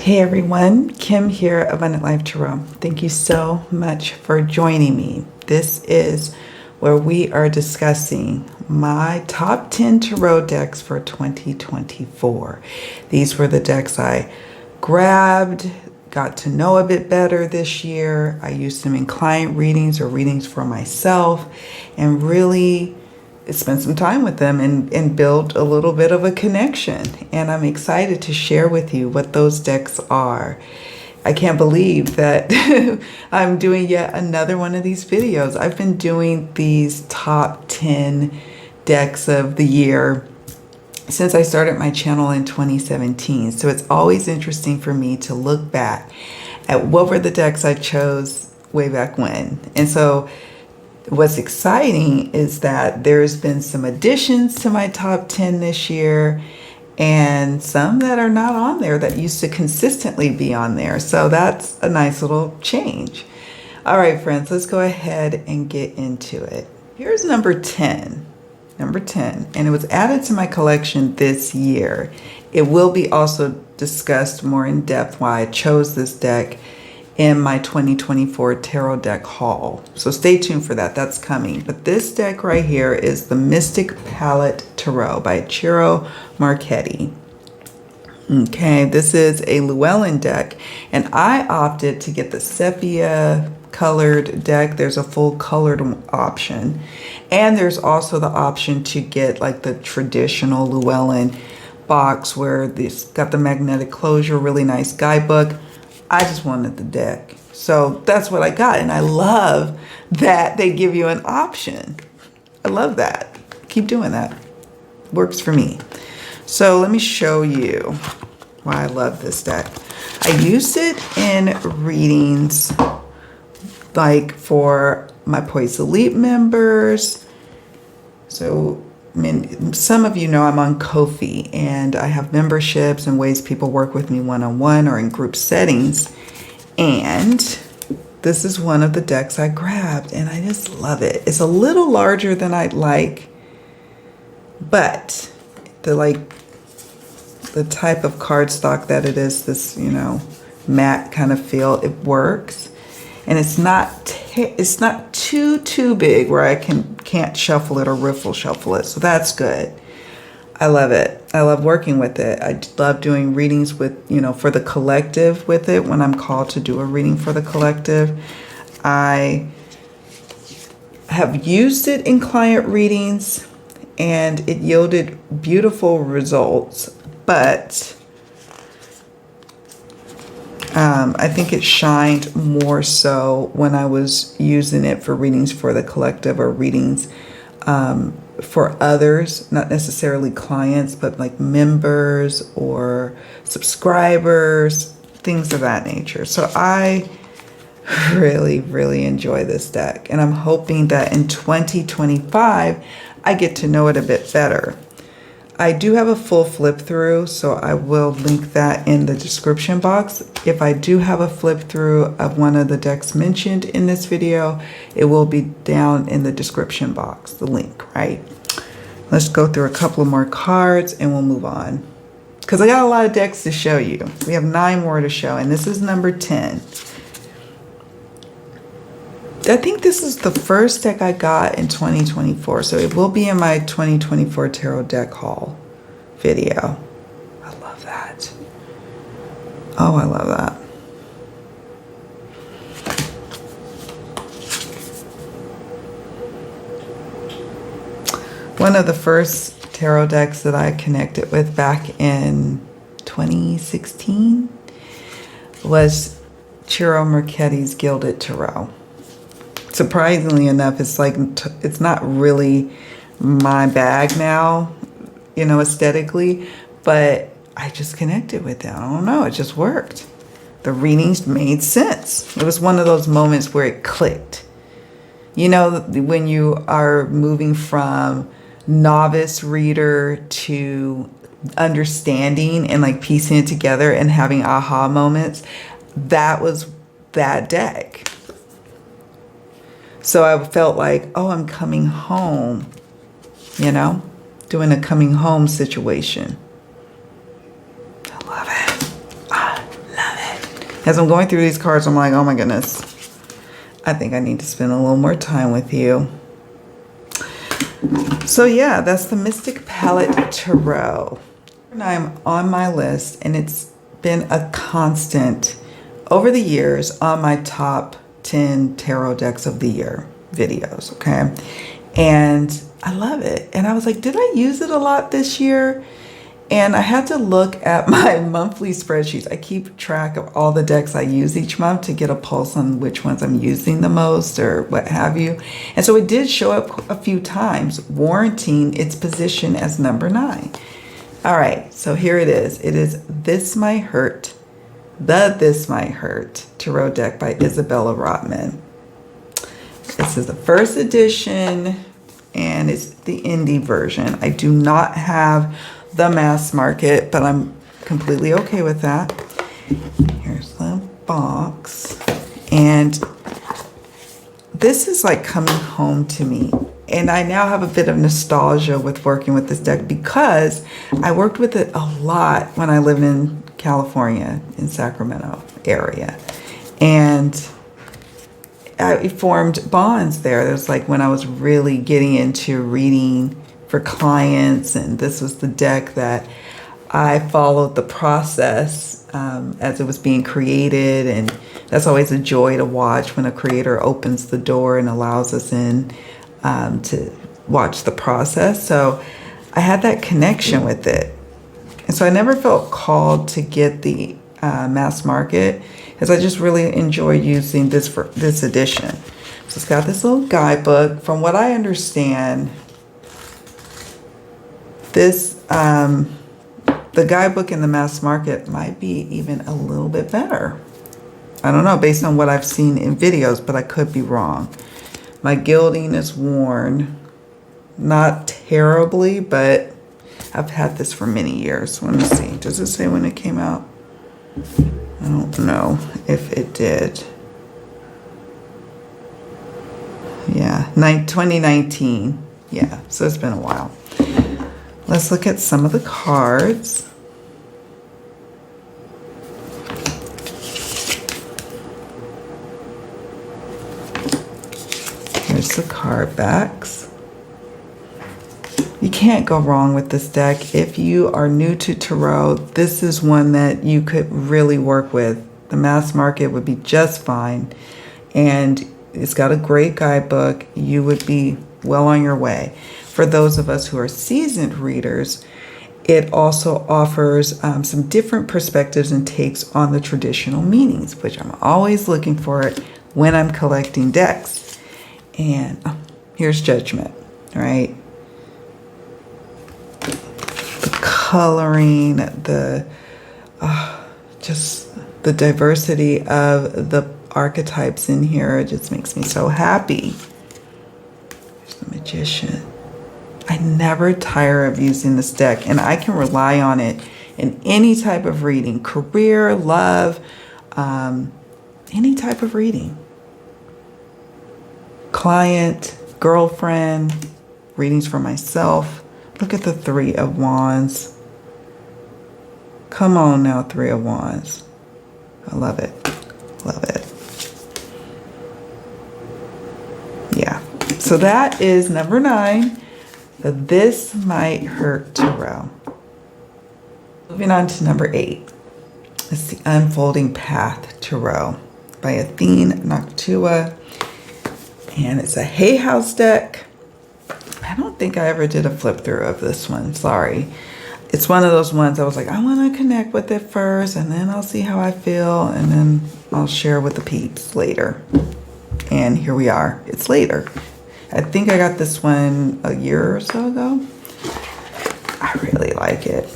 Hey everyone, Kim here of Abundant Life Tarot. Thank you so much for joining me. This is where we are discussing my top 10 tarot decks for 2024. These were the decks I grabbed, got to know a bit better this year. I used them in client readings or readings for myself and really spend some time with them and build a little bit of a connection. And I'm excited to share with you what those decks are. I can't believe that I'm doing yet another one of these videos. I've been doing these top 10 decks of the year since I started my channel in 2017. So it's always interesting for me to look back at what were the decks I chose way back when. And so what's exciting is that there's been some additions to my top 10 this year and some that are not on there that used to consistently be on there. So that's a nice little change. All right, friends, let's go ahead and get into it. Here's number 10, and it was added to my collection this year. It will be also discussed more in depth why I chose this deck in my 2024 tarot deck haul. So stay tuned for that, that's coming. But this deck right here is the Mystic Palette Tarot by Ciro Marchetti. Okay, this is a Llewellyn deck, and I opted to get the sepia colored deck. There's a full colored option, and there's also the option to get like the traditional Llewellyn box where this got the magnetic closure, really nice guidebook. I just wanted the deck. So that's what I got. And I love that they give you an option. I love that. Keep doing that. Works for me. So let me show you why I love this deck. I used it in readings like for my Poise Elite members. So I mean, some of you know I'm on Ko-fi and I have memberships and ways people work with me one-on-one or in group settings. And this is one of the decks I grabbed and I just love it. It's a little larger than I'd like, but the type of cardstock that it is, this, matte kind of feel, it works. And it's not too big where I can't shuffle it or riffle shuffle it. So that's good. I love it. I love working with it. I love doing readings with, for the collective with it when I'm called to do a reading for the collective. I have used it in client readings and it yielded beautiful results, but I think it shined more so when I was using it for readings for the collective or readings for others, not necessarily clients, but like members or subscribers, things of that nature. So I really, really enjoy this deck. And I'm hoping that in 2025, I get to know it a bit better. I do have a full flip through, so I will link that in the description box. If I do have a flip through of one of the decks mentioned in this video, it will be down in the description box, the link, right? Let's go through a couple of more cards and we'll move on. Because I got a lot of decks to show you. We have 9 more to show, and this is number 10. I think this is the first deck I got in 2024, so it will be in my 2024 tarot deck haul video. I love that. Oh, I love that. One of the first tarot decks that I connected with back in 2016 was Ciro Marchetti's Gilded Tarot. Surprisingly enough, it's not really my bag now, aesthetically, but I just connected with it. I don't know, it just worked. The readings made sense. It was one of those moments where it clicked. When you are moving from novice reader to understanding and like piecing it together and having aha moments, that was that deck. So I felt like, oh, I'm coming home, doing a coming home situation. I love it. I love As I'm going through these cards, I'm like, oh my goodness, I think I need to spend a little more time with you. So yeah, that's the Mystic Palette Tarot. And I'm on my list, and it's been a constant over the years on my top 10 tarot decks of the year videos, okay? And I love it. And I was like, did I use it a lot this year? And I had to look at my monthly spreadsheets. I keep track of all the decks I use each month to get a pulse on which ones I'm using the most or what have you. And so it did show up a few times, warranting its position as number 9. All right, so here it is. It is This Might Hurt, the This Might Hurt Tarot deck by Isabella Rotman. This is the first edition, and it's the indie version. I do not have the mass market, but I'm completely okay with that. Here's the box. And this is like coming home to me. And I now have a bit of nostalgia with working with this deck because I worked with it a lot when I lived in California, in Sacramento area. And I formed bonds there. It was like when I was really getting into reading for clients, and this was the deck that I followed the process as it was being created, and that's always a joy to watch when a creator opens the door and allows us in to watch the process. So I had that connection with it, and so I never felt called to get the mass market, because I just really enjoy using this for this edition. So it's got this little guidebook. From what I understand, this the guidebook in the mass market might be even a little bit better. I don't know, based on what I've seen in videos, but I could be wrong. My gilding is worn, not terribly, but I've had this for many years. Let me see. Does it say when it came out? I don't know if it did. Yeah, 2019. Yeah, so it's been a while. Let's look at some of the cards. Here's the card backs. You can't go wrong with this deck. If you are new to tarot, this is one that you could really work with. The mass market would be just fine. And it's got a great guidebook. You would be well on your way. For those of us who are seasoned readers, it also offers some different perspectives and takes on the traditional meanings, which I'm always looking for it when I'm collecting decks. And here's Judgment, right? The coloring, just the diversity of the archetypes in here, it just makes me so happy. There's the Magician. I never tire of using this deck, and I can rely on it in any type of reading, career, love, any type of reading. Client, girlfriend, readings for myself. Look at the Three of Wands. Come on now, Three of Wands. I love it. Love it. Yeah. So that is number 9. This Might Hurt Tarot. Moving on to number 8. It's the Unfolding Path Tarot by Athene Noctua. And it's a Hay House deck. I don't think I ever did a flip through of this one. Sorry. It's one of those ones I was like, I want to connect with it first, and then I'll see how I feel, and then I'll share with the peeps later. And here we are. It's later. I think I got this one a year or so ago. I really like it.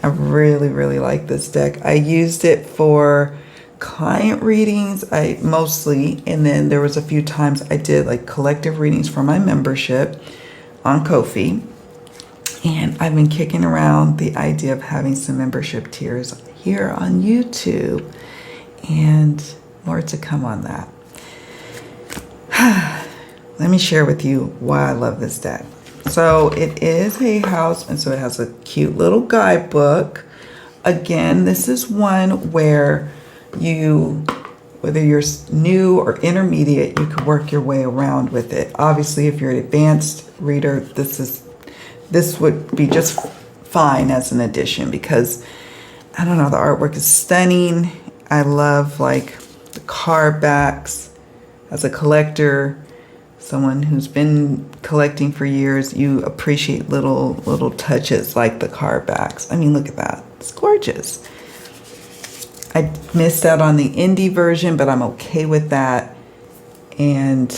I really, really like this deck. I used it for client readings, mostly, and then there was a few times I did like collective readings for my membership on Ko-fi. And I've been kicking around the idea of having some membership tiers here on YouTube, and more to come on that. Let me share with you why I love this deck. So it is Hay House, and so it has a cute little guidebook. Again, this is one where whether you're new or intermediate, you can work your way around with it. Obviously, if you're an advanced reader, this would be just fine as an addition because, I don't know, the artwork is stunning. I love like the card backs. As a collector, someone who's been collecting for years, you appreciate little touches like the card backs. I mean, look at that. It's gorgeous. I missed out on the indie version, but I'm okay with that. And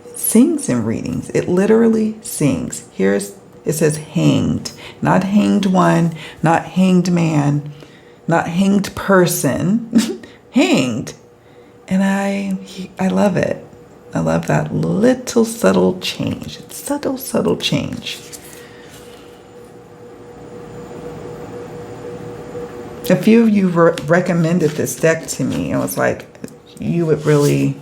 it sings in readings. It literally sings. It says hanged, not hanged one, not hanged man, not hanged person, hanged. And I love it. I love that little subtle change. It's subtle change. A few of you recommended this deck to me. I was like, you would really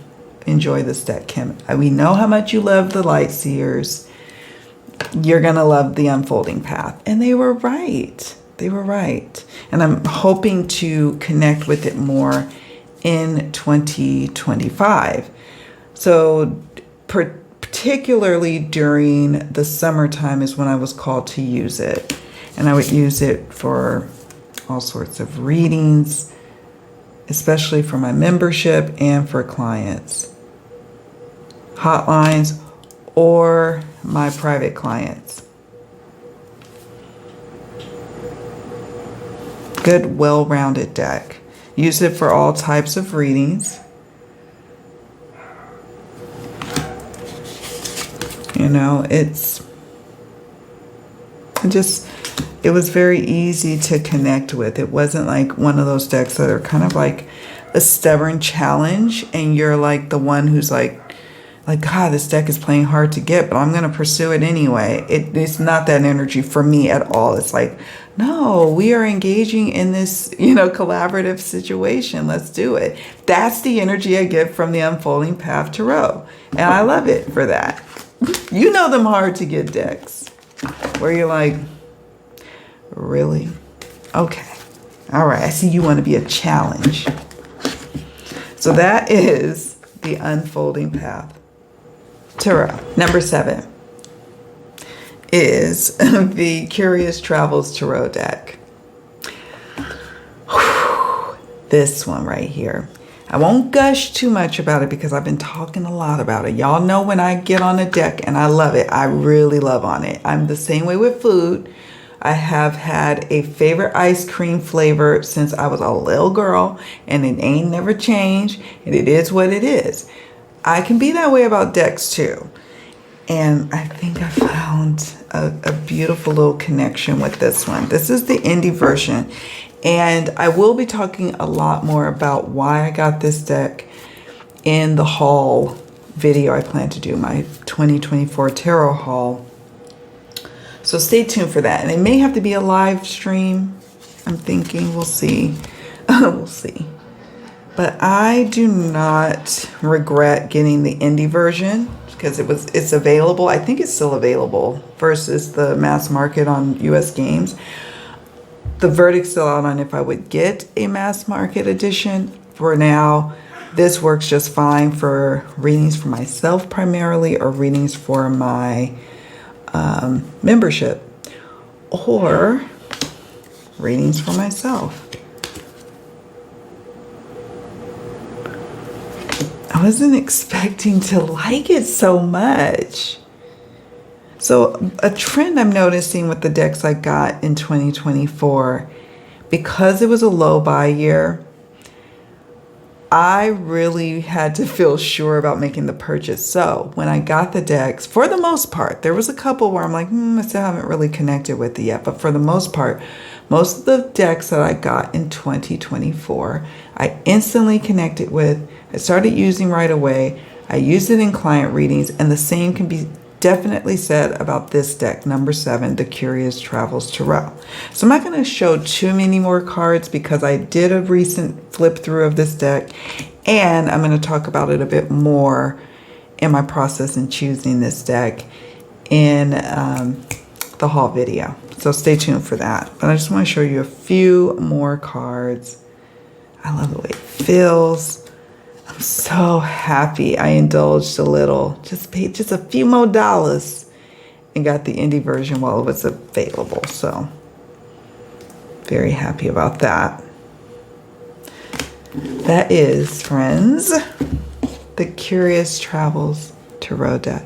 enjoy this deck, Kim. We know how much you love the Light Seers. You're going to love the Unfolding Path. And they were right. They were right. And I'm hoping to connect with it more in 2025. So particularly during the summertime is when I was called to use it. And I would use it for all sorts of readings, especially for my membership and for clients, hotlines, or my private clients. Good, well-rounded deck. Use it for all types of readings. You know, it was very easy to connect with. It wasn't like one of those decks that are kind of like a stubborn challenge and you're like the one who's like, God, this deck is playing hard to get, but I'm going to pursue it anyway. It's not that energy for me at all. It's like, no, we are engaging in this, collaborative situation. Let's do it. That's the energy I get from the Unfolding Path Tarot. And I love it for that. You know them hard to get decks where you're like, really? Okay. All right. I see you want to be a challenge. So that is the Unfolding Path Tarot. Number 7 is the Curious Travels Tarot deck. This one right here. I won't gush too much about it because I've been talking a lot about it. Y'all know when I get on a deck and I love it, I really love on it. I'm the same way with food. I have had a favorite ice cream flavor since I was a little girl, and it ain't never changed, and it is what it is. I can be that way about decks too. And I think I found a beautiful little connection with this one. This is the indie version. And I will be talking a lot more about why I got this deck in the haul video I plan to do, my 2024 tarot haul. So stay tuned for that. And it may have to be a live stream. I'm thinking, we'll see. We'll see. But I do not regret getting the indie version because it's available. I think it's still available versus the mass market on US Games. The verdict's still out on if I would get a mass market edition. For now, this works just fine for readings for myself primarily or readings for my membership or readings for myself. I wasn't expecting to like it so much. So a trend I'm noticing with the decks I got in 2024, because it was a low buy year, I really had to feel sure about making the purchase. So when I got the decks, for the most part, there was a couple where I'm like, I still haven't really connected with it yet. But for the most part, most of the decks that I got in 2024, I instantly connected with. I started using right away. I used it in client readings, and the same can be definitely said about this deck, number 7, the Curious Travels Tarot. So I'm not going to show too many more cards because I did a recent flip through of this deck, and I'm going to talk about it a bit more in my process in choosing this deck in the haul video. So stay tuned for that. But I just want to show you a few more cards I love the way it feels. I'm so happy I indulged a little. Just paid just a few more dollars and got the indie version while it was available. So very happy about that. That is, friends, the Curious Travels Tarot deck.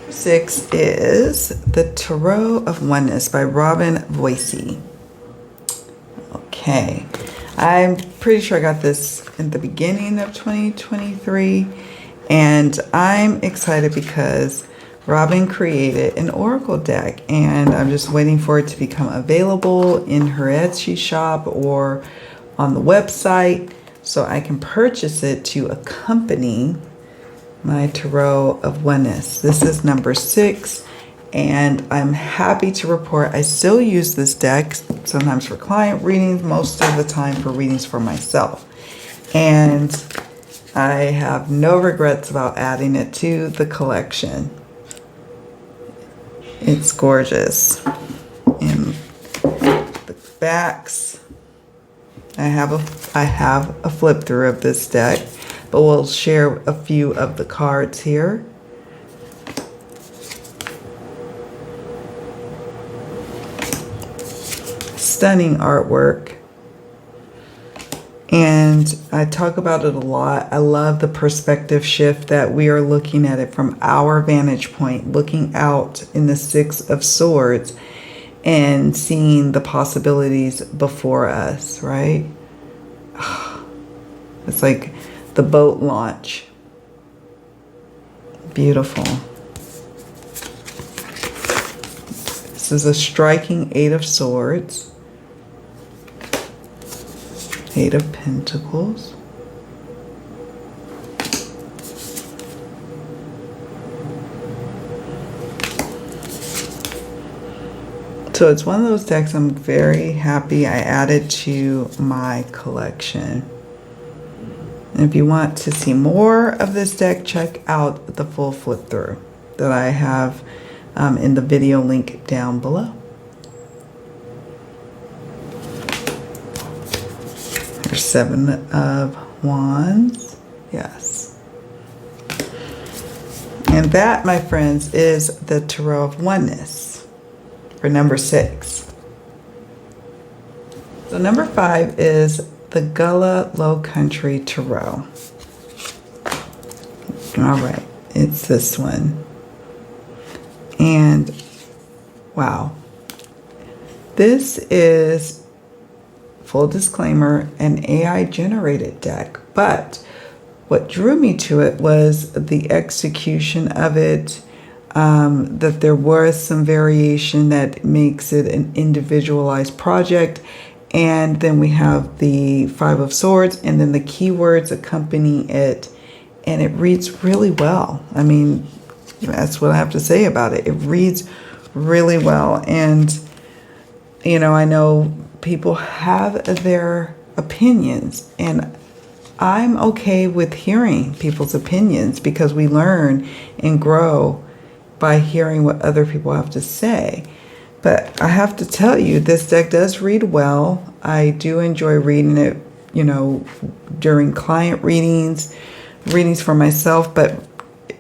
6 is the Tarot of Oneness by Robin Voisey. Okay, I'm pretty sure I got this in the beginning of 2023, and I'm excited because Robin created an oracle deck, and I'm just waiting for it to become available in her Etsy shop or on the website so I can purchase it to accompany my Tarot of Oneness. This is number 6, and I'm happy to report I still use this deck, sometimes for client readings, most of the time for readings for myself. And I have no regrets about adding it to the collection. It's gorgeous. And the backs, I have a flip through of this deck, but we'll share a few of the cards here. Stunning artwork. And I talk about it a lot. I love the perspective shift that we are looking at it from our vantage point, looking out in the 6 of Swords and seeing the possibilities before us, right? It's like the boat launch. Beautiful. This is a striking 8 of Swords. 8 of Pentacles. So it's one of those decks I'm very happy I added to my collection. And if you want to see more of this deck, check out the full flip through that I have in the video link down below. There's 7 of Wands. Yes. And that, my friends, is the Tarot of Oneness for number 6. So number 5 is the Gulluh Low Country Tarot. All right, it's this one. And wow, this is, full disclaimer, an AI generated deck, but what drew me to it was the execution of it, that there was some variation that makes it an individualized project. And then we have the 5 of Swords, and then the keywords accompany it, and it reads really well. I mean, that's what I have to say about it. It reads really well. And, you know, I know people have their opinions, and I'm okay with hearing people's opinions because we learn and grow by hearing what other people have to say. But I have to tell you, this deck does read well. I do enjoy reading it, you know, during client readings for myself, but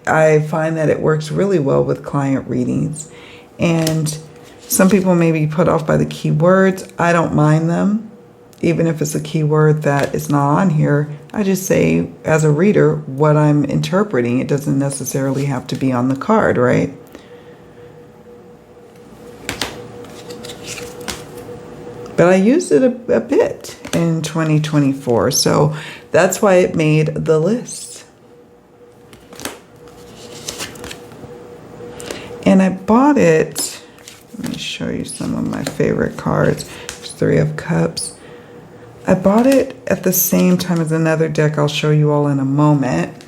I find that it works really well with client readings. And some people may be put off by the keywords. I don't mind them. Even if it's a keyword that is not on here, I just say, as a reader, what I'm interpreting. It doesn't necessarily have to be on the card, right? But I used it a bit in 2024, so that's why it made the list. And I bought it, let me show you some of my favorite cards. There's 3 of Cups. I bought it at the same time as another deck I'll show you all in a moment.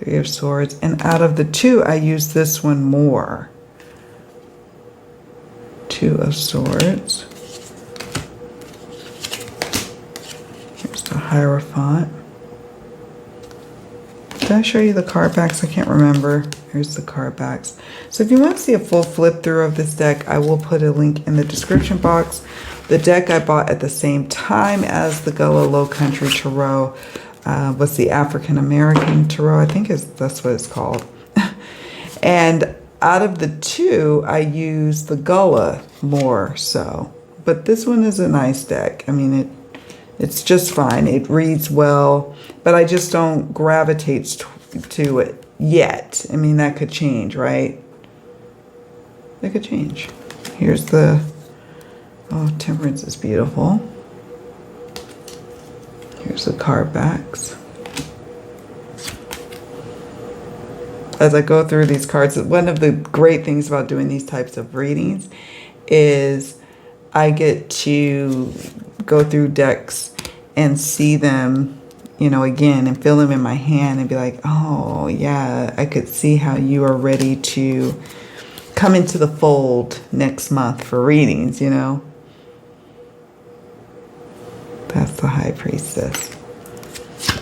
3 of Swords. And out of the 2, I used this one more. 2 of Swords. Here's the Hierophant. Did I show you the card backs? I can't remember. Here's the card backs. So if you want to see a full flip through of this deck, I will put a link in the description box. The deck I bought at the same time as the Gulluh Low Country Tarot was the African American Tarot. I think that's what it's called. And out of the two, I use the Gulluh more so. But this one is a nice deck. I mean, it's just fine. It reads well, but I just don't gravitate to it yet. I mean, that could change, right? That could change. Here's the, oh, Temperance is beautiful. Here's the card backs. As I go through these cards, one of the great things about doing these types of readings is I get to go through decks and see them, you know, again, and feel them in my hand and be like, oh yeah, I could see how you are ready to come into the fold next month for readings, you know. That's the High Priestess.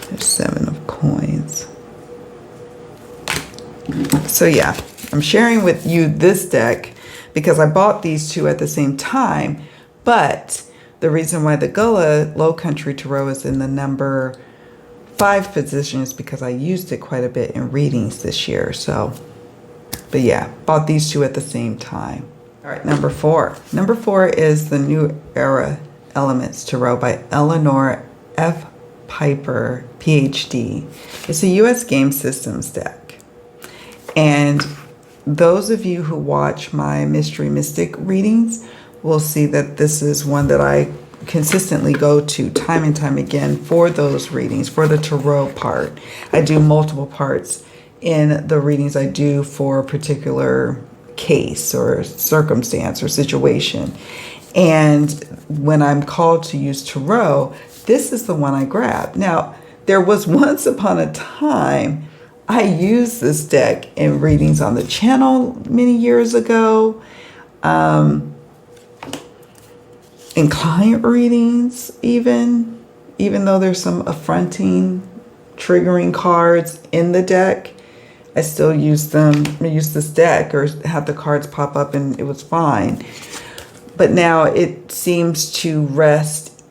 There's 7 of Coins. So yeah, I'm sharing with you this deck because I bought these two at the same time, but the reason why the Gulluh Low Country Tarot is in the number 5 position is because I used it quite a bit in readings this year. So, but yeah, bought these two at the same time. All right, number 4. Number 4 is the New Era Elements Tarot by Eleanor F. Piper, PhD. It's a U.S. game systems deck. And those of you who watch my Mystery Mystic readings will see that this is one that I consistently go to time and time again for those readings, for the tarot part. I do multiple parts in the readings I do for a particular case or circumstance or situation. And when I'm called to use tarot, this is the one I grab. Now, there was once upon a time I used this deck in readings on the channel many years ago, in client readings even though there's some affronting, triggering cards in the deck, I still use them. I use this deck or have the cards pop up and it was fine. But now it seems to rest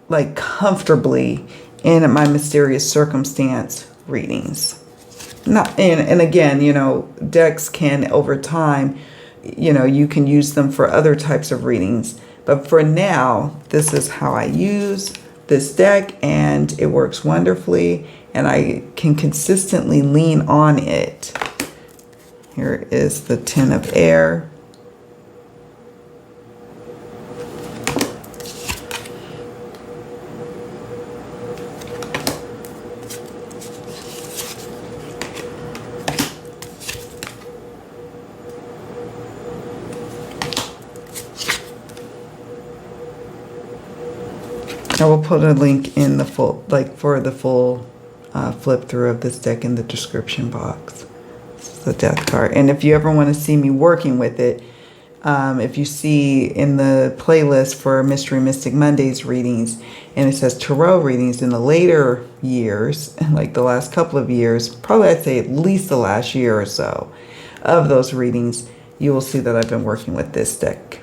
like comfortably in my Mysterious Circumstance readings. And again, you know, decks can over time, you know, you can use them for other types of readings. But for now, this is how I use this deck and it works wonderfully and I can consistently lean on it. Here is the 10 of Air. I will put a link in the full, like for the full flip through of this deck in the description box. This is the Death card. And if you ever want to see me working with it, if you see in the playlist for Mystery Mystic Mondays readings, and it says tarot readings in the later years, like the last couple of years, probably I'd say at least the last year or so of those readings, you will see that I've been working with this deck.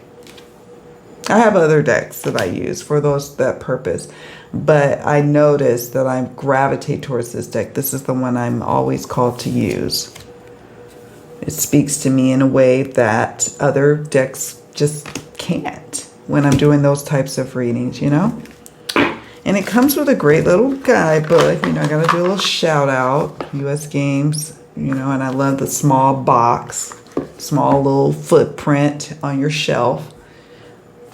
I have other decks that I use for that purpose, but I noticed that I gravitate towards this deck. This is the one I'm always called to use. It speaks to me in a way that other decks just can't when I'm doing those types of readings, you know? And it comes with a great little guidebook. You know, I got to do a little shout out, US Games, you know, and I love the small box, small little footprint on your shelf.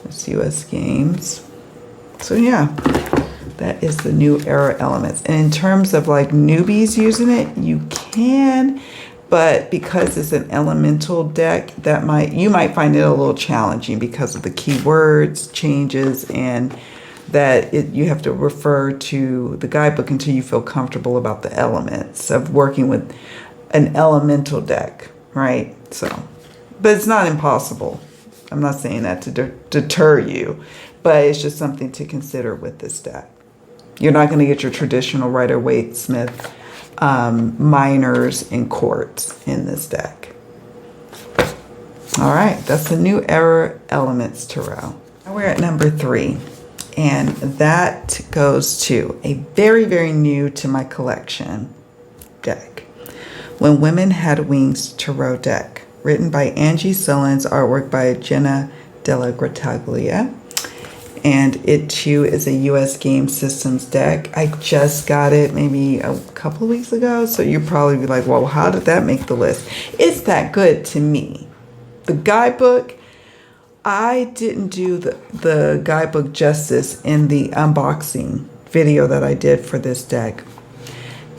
It's US Games. So yeah, that is the New Era Elements. And in terms of like newbies using it, you can, but because it's an elemental deck, you might find it a little challenging because of the keywords changes and that you have to refer to the guidebook until you feel comfortable about the elements of working with an elemental deck, right? So, but it's not impossible. I'm not saying that to deter you, but it's just something to consider with this deck. You're not going to get your traditional Rider-Waite-Smith minors and courts in this deck. All right, that's the New Era Elements Tarot. Now we're at number 3, and that goes to a very, very new to my collection deck. When Women Had Wings Tarot deck, written by Angie Sullins, artwork by Jenna Della Grataglia. And it too is a US Game Systems deck. I just got it maybe a couple of weeks ago, so you'd probably be like, well, how did that make the list? It's that good to me. The guidebook, I didn't do the guidebook justice in the unboxing video that I did for this deck.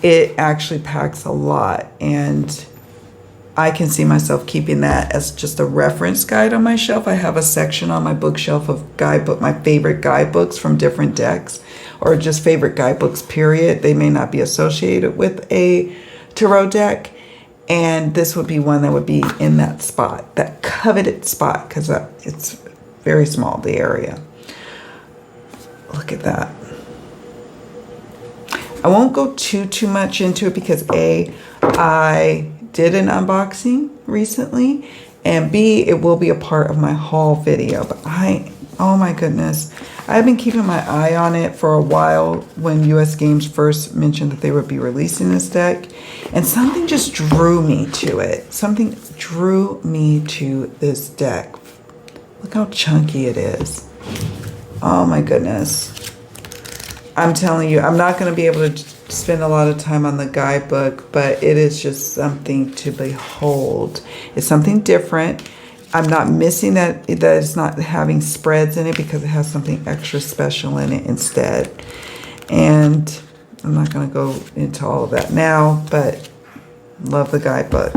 It actually packs a lot, and I can see myself keeping that as just a reference guide on my shelf. I have a section on my bookshelf of guidebook, my favorite guidebooks from different decks, or just favorite guidebooks, period. They may not be associated with a tarot deck, and this would be one that would be in that spot, that coveted spot, because it's very small, the area. Look at that. I won't go too much into it because A, I did an unboxing recently, and B, it will be a part of my haul video. But oh my goodness, I've been keeping my eye on it for a while when US Games first mentioned that they would be releasing this deck, and something just drew me to it. Something drew me to this deck. Look how chunky it is. Oh my goodness. I'm telling you, I'm not going to be able to spend a lot of time on the guidebook, but it is just something to behold. It's something different. I'm not missing that it's not having spreads in it, because it has something extra special in it instead. And I'm not going to go into all of that now, but love the guidebook.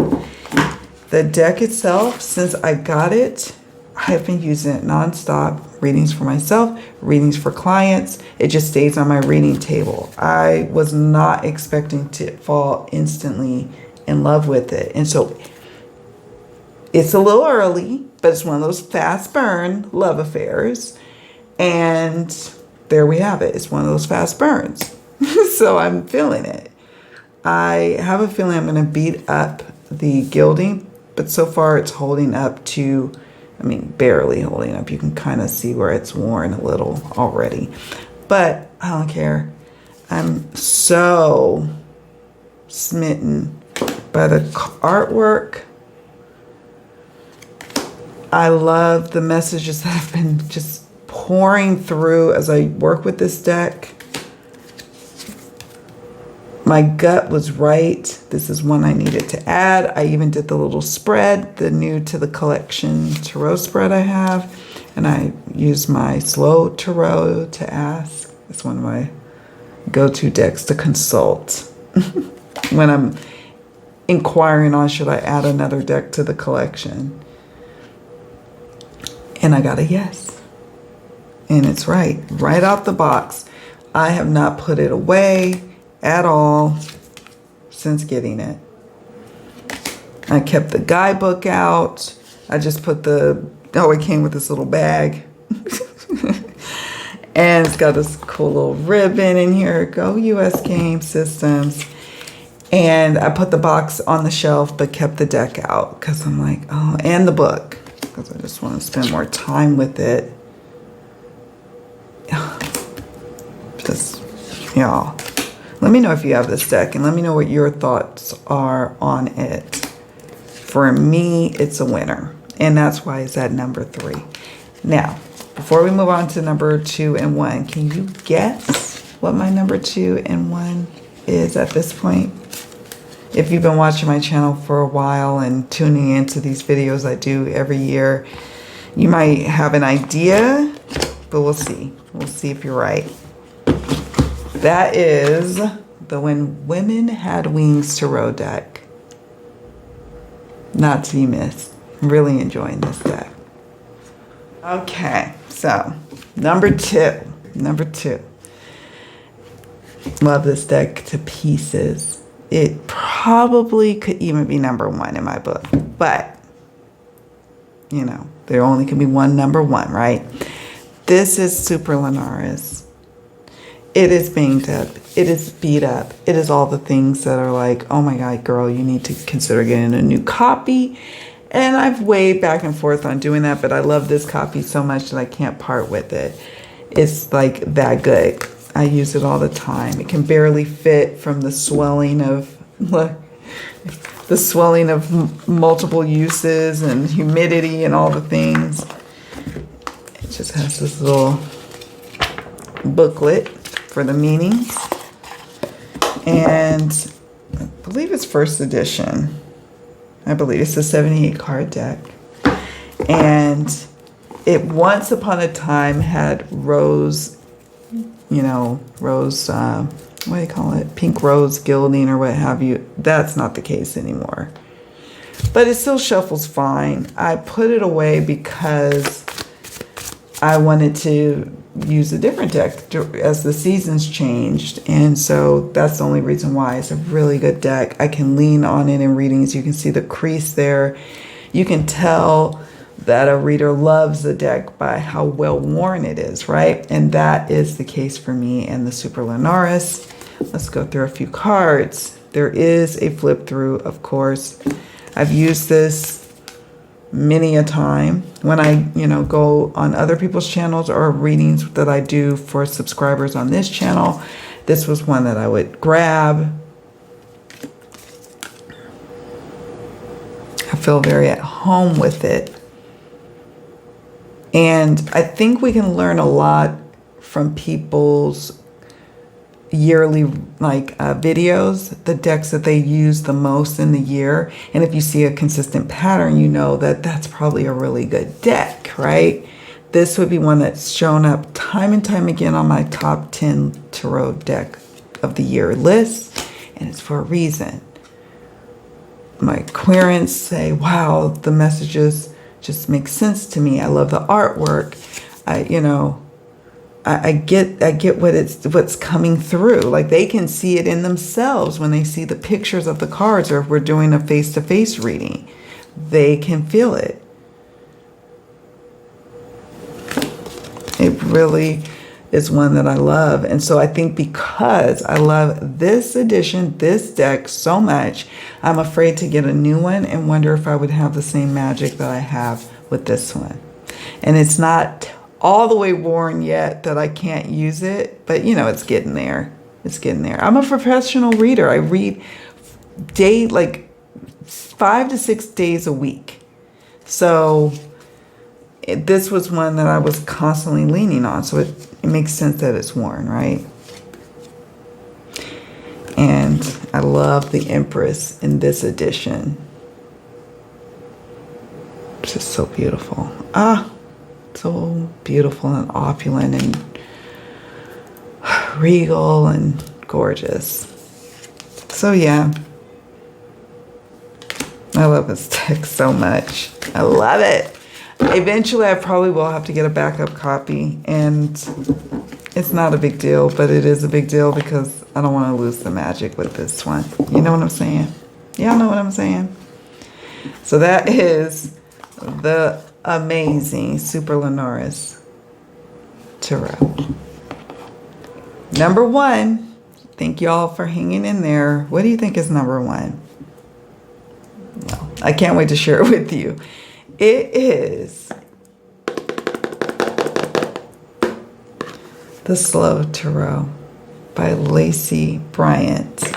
The deck itself, since I got it, I've been using it nonstop. Readings for myself, readings for clients. It just stays on my reading table. I was not expecting to fall instantly in love with it. And so it's a little early, but it's one of those fast burn love affairs. And there we have it. It's one of those fast burns. So I'm feeling it. I have a feeling I'm going to beat up the gilding, but so far it's holding up to, I mean, barely holding up. You can kind of see where it's worn a little already. But I don't care. I'm so smitten by the artwork. I love the messages that have been just pouring through as I work with this deck. My gut was right. This is one I needed to add. I even did the little spread, the new to the collection tarot spread I have. And I used my slow tarot to ask. It's one of my go-to decks to consult when I'm inquiring on should I add another deck to the collection. And I got a yes. And it's right off the box. I have not put it away at all since getting it. I kept the guidebook out. I just put it came with this little bag. And it's got this cool little ribbon in here. Go US Game Systems. And I put the box on the shelf, but kept the deck out because I'm like, oh, and the book, because I just want to spend more time with it. Just, y'all. Let me know if you have this deck, and let me know what your thoughts are on it. For me, it's a winner, and that's why it's at number 3. Now, before we move on to number 2 and 1, can you guess what my number 2 and 1 is at this point? If you've been watching my channel for a while and tuning into these videos I do every year, you might have an idea, but we'll see. We'll see if you're right. That is the When Women Had Wings Tarot deck. Not to be missed. I'm really enjoying this deck. Okay, so number 2. Love this deck to pieces. It probably could even be number 1 in my book. But, you know, there only can be one number 1, right? This is Superlunaris. It is banged up. It is beat up. It is all the things that are like, oh my God, girl, you need to consider getting a new copy. And I've weighed back and forth on doing that, but I love this copy so much that I can't part with it. It's like that good. I use it all the time. It can barely fit from the swelling of multiple uses and humidity and all the things. It just has this little booklet for the meanings. And I believe it's first edition. I believe it's a 78 card deck. And it once upon a time had rose, what do you call it? Pink rose gilding or what have you. That's not the case anymore. But it still shuffles fine. I put it away because I wanted to use a different deck as the seasons changed. And so that's the only reason why. It's a really good deck. I can lean on it in readings. You can see the crease there. You can tell that a reader loves the deck by how well worn it is, right? And that is the case for me and the Superlunaris. Let's go through a few cards. There is a flip through, of course. I've used this many a time when I, go on other people's channels or readings that I do for subscribers on this channel. This was one that I would grab. I feel very at home with it. And I think we can learn a lot from people's yearly videos, the decks that they use the most in the year. And if you see a consistent pattern, you know that that's probably a really good deck, right? This would be one that's shown up time and time again on my top 10 tarot deck of the year list. And it's for a reason. My querents say, wow, the messages just make sense to me. I love the artwork. I get what's coming through. Like they can see it in themselves when they see the pictures of the cards, or if we're doing a face-to-face reading, they can feel it. It really is one that I love. And so I think because I love this edition, this deck so much, I'm afraid to get a new one and wonder if I would have the same magic that I have with this one. And it's not all the way worn yet that I can't use it, but it's getting there. It's getting there. I'm a professional reader. I read 5 to 6 days a week. So this was one that I was constantly leaning on. So it makes sense that it's worn, right? And I love the Empress in this edition. It's just so beautiful. So beautiful and opulent and regal and gorgeous. So yeah, I love this deck so much. I love it. Eventually I probably will have to get a backup copy, and it's not a big deal, but it is a big deal because I don't want to lose the magic with this one. You know what I'm saying? Y'all know what I'm saying? So that is the amazing Superlunaris Tarot. Number 1. Thank y'all for hanging in there. What do you think is number 1? Well, I can't wait to share it with you. It is The Slow Tarot by Lacey Bryant.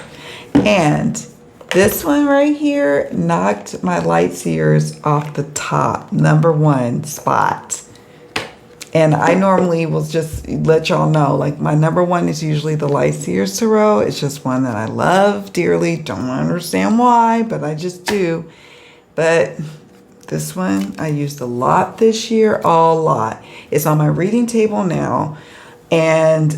And this one right here knocked my light seers off the top, number 1 spot. And I normally will just let y'all know, like my number 1 is usually the light seers tarot. It's just one that I love dearly. Don't understand why, but I just do. But this one I used a lot this year, a lot. It's on my reading table now. And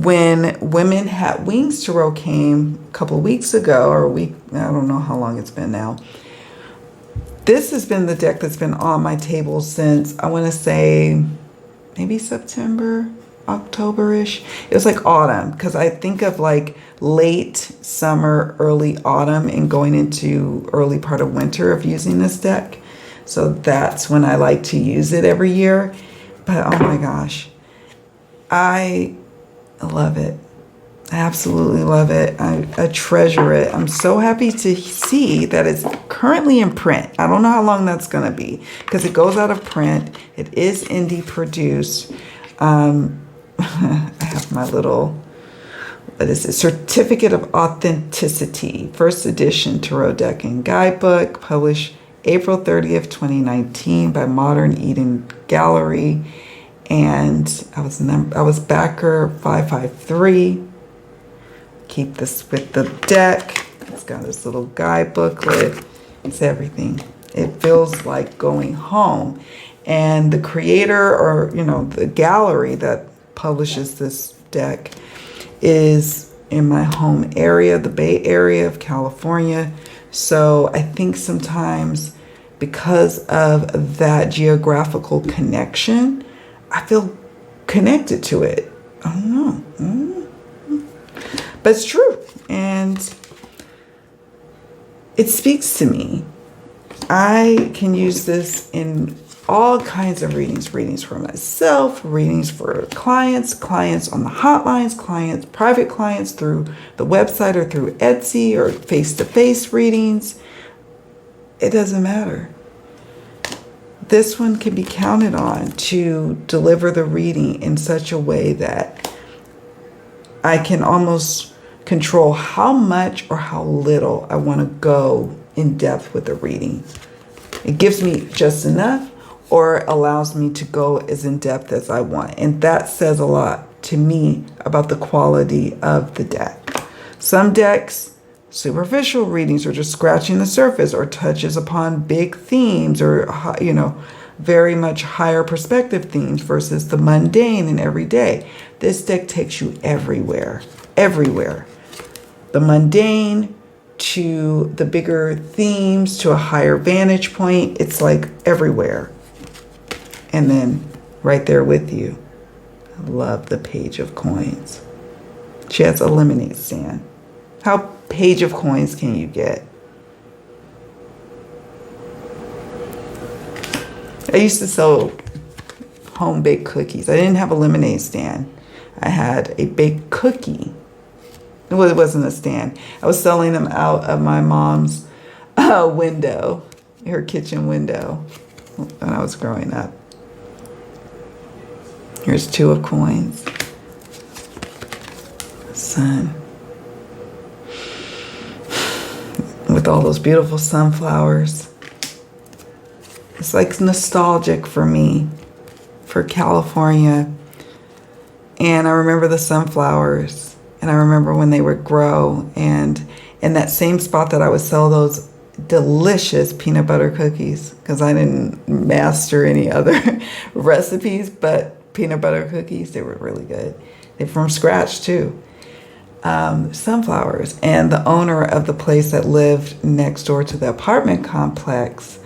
when Women Had Wings Tarot came a couple of weeks ago, or a week, I don't know how long it's been now. This has been the deck that's been on my table since, I want to say, maybe September, October-ish. It was like autumn, because I think of like late summer, early autumn, and going into early part of winter of using this deck. So that's when I like to use it every year. But oh my gosh, I love it. I absolutely love it. I treasure it. I'm so happy to see that it's currently in print. I don't know how long that's going to be because it goes out of print. It is indie produced. I have my little, what is it? Certificate of Authenticity, first edition Tarot Deck and Guidebook, published April 30th, 2019 by Modern Eden Gallery. And I was backer 553. Keep this with the deck. It's got this little guide booklet. It's everything. It feels like going home. And the creator, or the gallery that publishes this deck, is in my home area, the Bay Area of California. So I think sometimes because of that geographical connection, I feel connected to it. I don't know. But it's true. And it speaks to me. I can use this in all kinds of readings. Readings for myself, readings for clients on the hotlines, private clients through the website or through Etsy, or face-to-face readings. It doesn't matter. This one can be counted on to deliver the reading in such a way that I can almost control how much or how little I want to go in depth with the reading. It gives me just enough, or allows me to go as in depth as I want. And that says a lot to me about the quality of the deck. Some decks, superficial readings, or just scratching the surface, or touches upon big themes, or very much higher perspective themes versus the mundane and everyday. This deck takes you everywhere. The mundane to the bigger themes to a higher vantage point. It's like everywhere. And then right there with you. I love the Page of Coins. She has a lemonade stand. How Page of Coins can you get? I used to sell home baked cookies. I didn't have a lemonade stand. I had a baked cookie. Well, it wasn't a stand. I was selling them out of my mom's window, her kitchen window, when I was growing up. Here's Two of Coins. Sun. With all those beautiful sunflowers. It's like nostalgic for me, for California. And I remember the sunflowers. And I remember when they would grow. And in that same spot that I would sell those delicious peanut butter cookies, because I didn't master any other recipes, but peanut butter cookies, they were really good. They're from scratch too. Sunflowers. And the owner of the place that lived next door to the apartment complex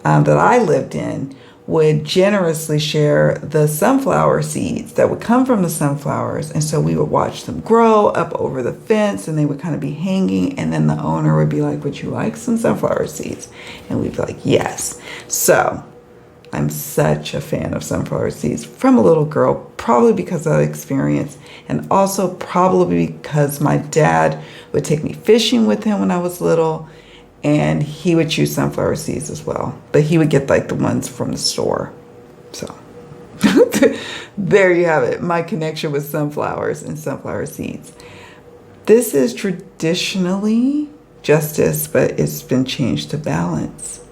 that I lived in would generously share the sunflower seeds that would come from the sunflowers. And so we would watch them grow up over the fence, and they would kind of be hanging. And then the owner would be like, would you like some sunflower seeds? And we'd be like, yes. So I'm such a fan of sunflower seeds from a little girl, probably because of that experience. And also probably because my dad would take me fishing with him when I was little. And he would choose sunflower seeds as well. But he would get like the ones from the store. So there you have it. My connection with sunflowers and sunflower seeds. This is traditionally justice, but it's been changed to balance.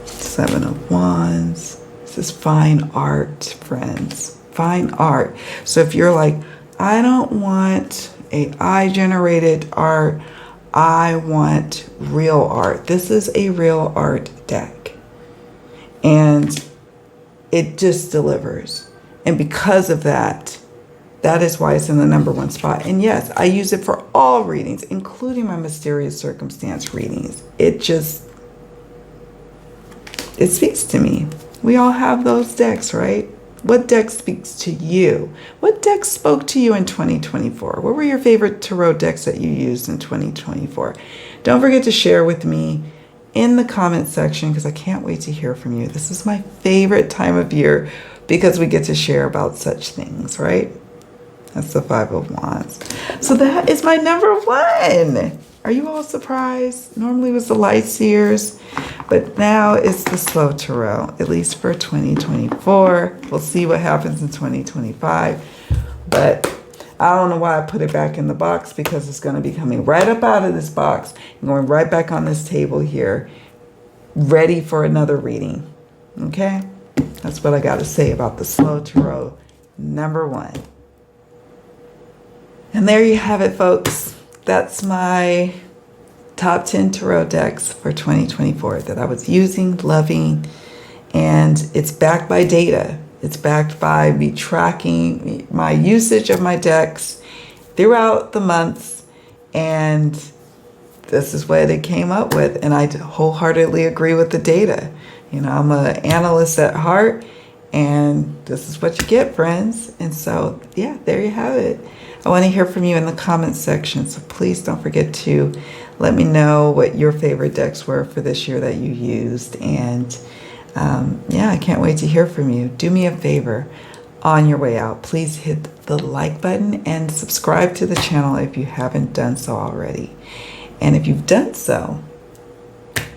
Seven of Wands. This is fine art, friends. Fine art. So if you're like, I don't want AI-generated art, I want real art. This is a real art deck. And it just delivers. And because of that, that is why it's in the #1 spot. And yes, I use it for all readings, including my mysterious circumstance readings. It speaks to me. We all have those decks, right? What deck speaks to you? What deck spoke to you in 2024? What were your favorite tarot decks that you used in 2024? Don't forget to share with me in the comment section, because I can't wait to hear from you. This is my favorite time of year because we get to share about such things, right? That's the Five of Wands. So that is my number one. Are you all surprised? Normally it was the Light Seers, but now it's the Slow Tarot, at least for 2024. We'll see what happens in 2025. But I don't know why I put it back in the box, because it's going to be coming right up out of this box and going right back on this table here, ready for another reading. Okay? That's what I got to say about the Slow Tarot, number one. And there you have it, folks. That's my top 10 tarot decks for 2024 that I was using, loving, and it's backed by data. It's backed by me tracking my usage of my decks throughout the months, and this is what it came up with, and I wholeheartedly agree with the data. You know, I'm an analyst at heart, and this is what you get, friends. And so, yeah, there you have it. I want to hear from you in the comments section, so please don't forget to let me know what your favorite decks were for this year that you used. And yeah, I can't wait to hear from you. Do me a favor on your way out. Please hit the like button and subscribe to the channel if you haven't done so already. And if you've done so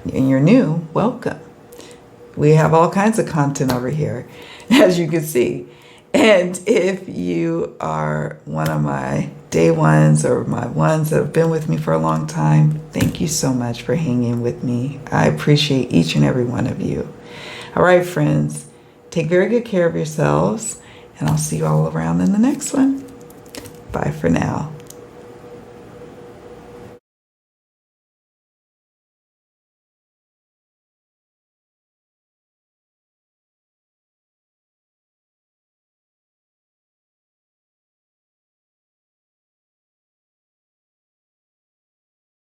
and you're new, welcome. We have all kinds of content over here, as you can see. And if you are one of my day ones or my ones that have been with me for a long time, thank you so much for hanging with me. I appreciate each and every one of you. All right, friends, take very good care of yourselves, and I'll see you all around in the next one. Bye for now.